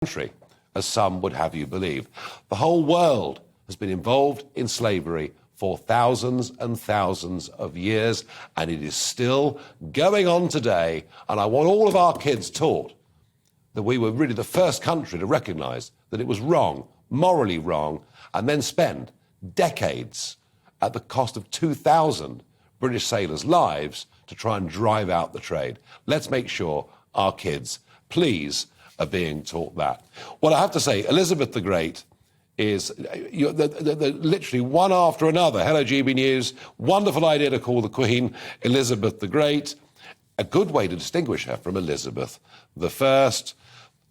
country, as some would have you believe. The whole world has been involved in slavery for thousands and thousands of years, and it is still going on today. And I want all of our kids taught that we were really the first country to recognise that it was wrong, morally wrong, and then spend decades at the cost of 2,000 British sailors' lives to try and drive out the trade. Let's make sure our kids, please, are being taught that. Well, I have to say, Elizabeth the Great is literally one after another. Hello, GBNews. Wonderful idea to call the Queen Elizabeth the Great. A good way to distinguish her from Elizabeth the First.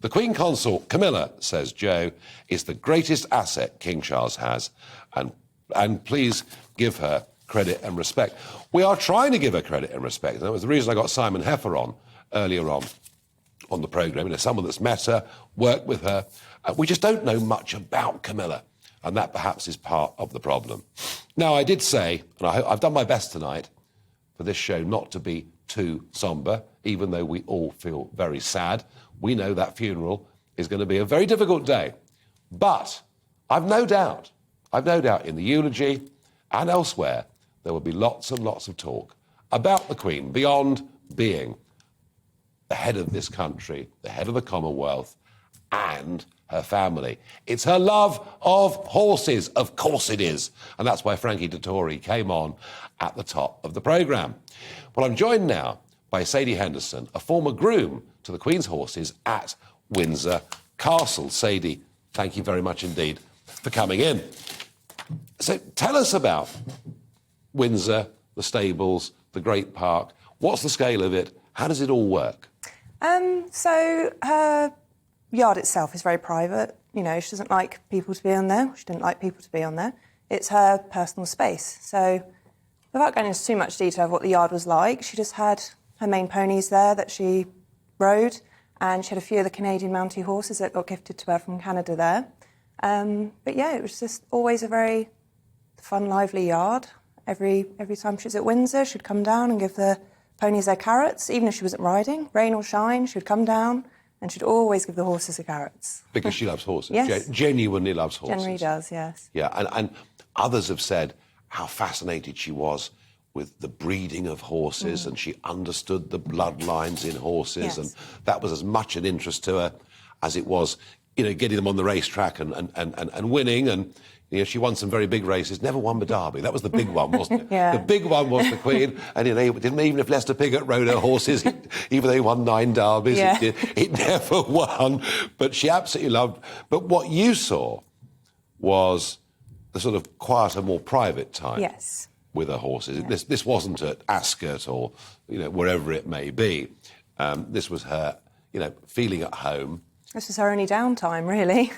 The Queen Consort, Camilla, says Joe, is the greatest asset King Charles has. And please give her credit and respect. We are trying to give her credit and respect. And that was the reason I got Simon Heffer on earlier on the programme. You know, someone that's met her, worked with her. We just don't know much about Camilla, and that perhaps is part of the problem. Now, I did say, and I've done my best tonight for this show not to be too sombre, even though we all feel very sad. We know that funeral is going to be a very difficult day. But I've no doubt in the eulogy and elsewhere, there will be lots and lots of talk about the Queen beyond being the head of this country, the head of the Commonwealth, and her family. It's her love of horses, of course it is. And that's why Frankie Dettori came on at the top of the programme. Well, I'm joined now by Sadie Henderson, a former groom to the Queen's horses at Windsor Castle. Sadie, thank you very much indeed for coming in. So tell us about Windsor, the stables, the Great Park. What's the scale of it? How does it all work? So her yard itself is very private. You know, she doesn't like people to be on there. She didn't like people to be on there. It's her personal space. So without going into too much detail of what the yard was like, she just had her main ponies there that she rode, and she had a few of the Canadian Mountie horses that got gifted to her from Canada there. But yeah, it was just always a very fun, lively yard. Every time she was at Windsor, she'd come down and give the ponies their carrots, even if she wasn't riding, rain or shine, she'd come down and she'd always give the horses the carrots. Because she loves horses. Yes. Genuinely loves horses. Generally does, yes. Yeah, and others have said how fascinated she was with the breeding of horses, and she understood the bloodlines in horses, Yes. and that was as much an interest to her as it was, you know, getting them on the racetrack and winning. And you know, she won some very big races, never won the Derby. That was the big one, wasn't it? Yeah. The big one was the Queen. And, you know, even if Lester Piggott rode her horses, even though he won 9 Derbys, Yeah. it never won. But she absolutely loved. But what you saw was the sort of quieter, more private time. Yes. With her horses. Yeah. This wasn't at Ascot or, you know, wherever it may be. This was her, you know, feeling at home. This was her only downtime, really.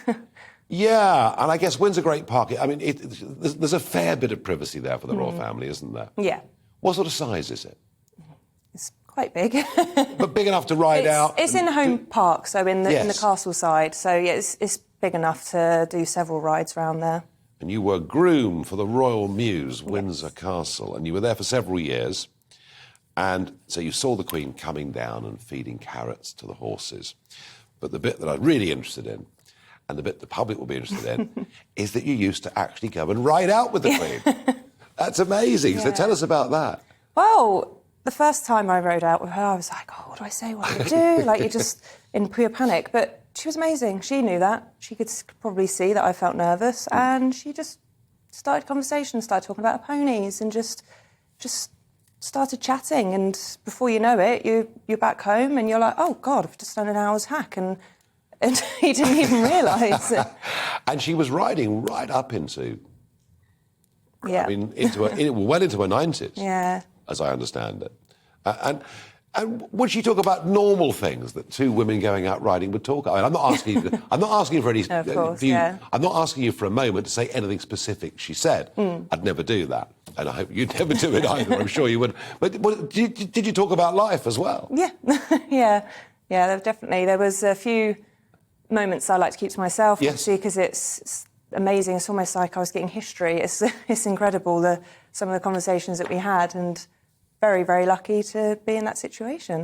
Yeah, and I guess Windsor Great Park, I mean, there's a fair bit of privacy there for the royal family, isn't there? Yeah. What sort of size is it? It's quite big. But big enough to ride out? It's in Home Park, so in the Yes. castle side. So, yeah, it's big enough to do several rides around there. And you were groom for the Royal Mews, Windsor Castle, and you were there for several years. And so you saw the Queen coming down and feeding carrots to the horses. But the bit that I'm really interested in, and the bit the public will be interested in, is that you used to actually go and ride out with the Queen. That's amazing. Yeah. So tell us about that. Well, the first time I rode out with her, I was like, oh, what do I say? What do I do? Like, you're just in pure panic. But she was amazing. She knew that. She could probably see that I felt nervous. And she just started conversation, started talking about her ponies, and just started chatting. And before you know it, you're back home and you're like, oh, God, I've just done an hour's hack. And you didn't even realise it. And she was riding right up into... Yeah. I mean, well into her 90s, Yeah. as I understand it. And would she talk about normal things that two women going out riding would talk about? I mean, I'm not asking you for any... Of course, yeah. I'm not asking you for a moment to say anything specific she said. I'd never do that. And I hope you'd never do it either. I'm sure you would. But did you talk about life as well? Yeah. Yeah, definitely. There was a few moments I like to keep to myself, Yes. obviously, because it's amazing. It's almost like I was getting history. It's incredible, some of the conversations that we had, and very, very lucky to be in that situation.